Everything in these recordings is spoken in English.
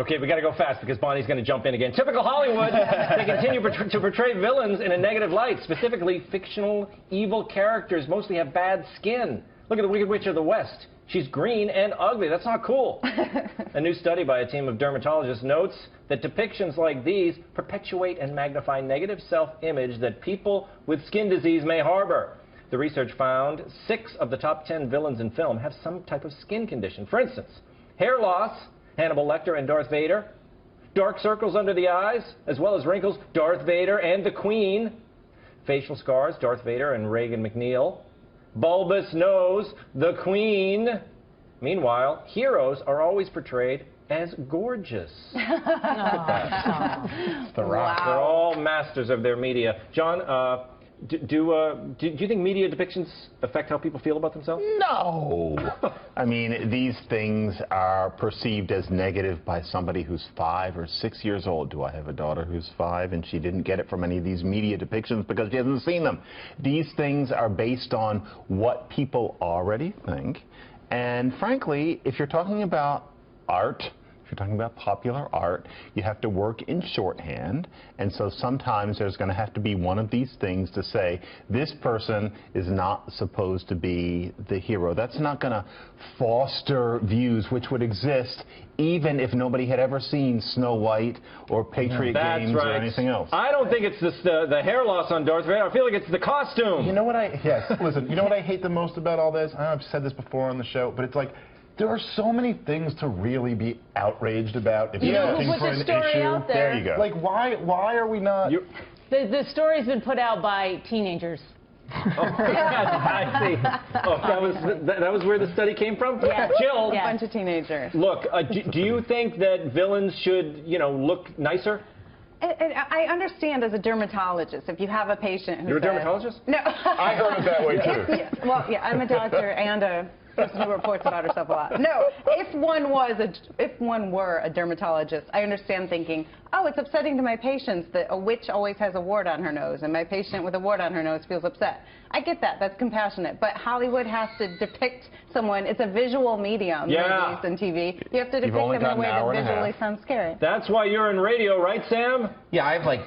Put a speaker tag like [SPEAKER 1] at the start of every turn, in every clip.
[SPEAKER 1] Okay, we got to go fast because Bonnie's going to jump in again. Typical Hollywood, they continue to portray villains in a negative light. Specifically, fictional evil characters mostly have bad skin. Look at the Wicked Witch of the West. She's green and ugly. That's not cool. A new study by a team of dermatologists notes that depictions like these perpetuate and magnify negative self-image that people with skin disease may harbor. The research found 6 of the top 10 villains in film have some type of skin condition. For instance, hair loss, Hannibal Lecter and Darth Vader. Dark circles under the eyes, as well as wrinkles, Darth Vader and the Queen. Facial scars, Darth Vader and Reagan McNeil. Bulbous nose, the Queen. Meanwhile, heroes are always portrayed as gorgeous. Look at that.
[SPEAKER 2] It's The Rock.
[SPEAKER 1] They're all masters of their media. John, do you think media depictions affect how people feel about themselves?
[SPEAKER 2] No. I mean, these things are perceived as negative by somebody who's 5 or 6 years old. Do I have a daughter who's 5 and she didn't get it from any of these media depictions because she hasn't seen them? These things are based on what people already think. And frankly, if you're talking about art, if you're talking about popular art, you have to work in shorthand, and so sometimes there's going to have to be one of these things to say, this person is not supposed to be the hero. That's not going to foster views which would exist even if nobody had ever seen Snow White or Patriot Games or anything else.
[SPEAKER 1] I don't think it's the hair loss on Darth Vader. I feel like it's the costume.
[SPEAKER 3] You know what listen, you know what I hate the most about all this? I know I've said this before on the show, but it's like, there are so many things to really be outraged about if you're looking for an issue.
[SPEAKER 4] Out there.
[SPEAKER 3] There you go. Like, why are we not?
[SPEAKER 4] The story's been put out by teenagers.
[SPEAKER 1] Oh, I see. Oh, that was where the study came from?
[SPEAKER 4] Yeah.
[SPEAKER 1] Jill.
[SPEAKER 4] Yeah.
[SPEAKER 5] A bunch of teenagers.
[SPEAKER 1] Look, do you think that villains should, look nicer?
[SPEAKER 5] I understand as a dermatologist, if you have a patient who
[SPEAKER 1] You're a dermatologist?
[SPEAKER 5] No.
[SPEAKER 3] I heard it that way, too.
[SPEAKER 5] Well, yeah, I'm a doctor and a person who reports about herself a lot. No, if one were a dermatologist, I understand thinking, oh, it's upsetting to my patients that a witch always has a wart on her nose, and my patient with a wart on her nose feels upset. I get that. That's compassionate. But Hollywood has to depict someone. It's a visual medium, movies and TV. You have to depict them in a way that visually sounds scary.
[SPEAKER 1] That's why you're in radio, right, Sam?
[SPEAKER 6] Yeah, I have like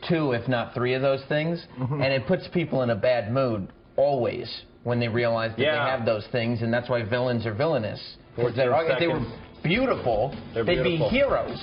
[SPEAKER 6] 2, if not 3 of those things, and it puts people in a bad mood always when they realize that they have those things, and that's why villains are villainous. If they were beautiful, they'd be heroes.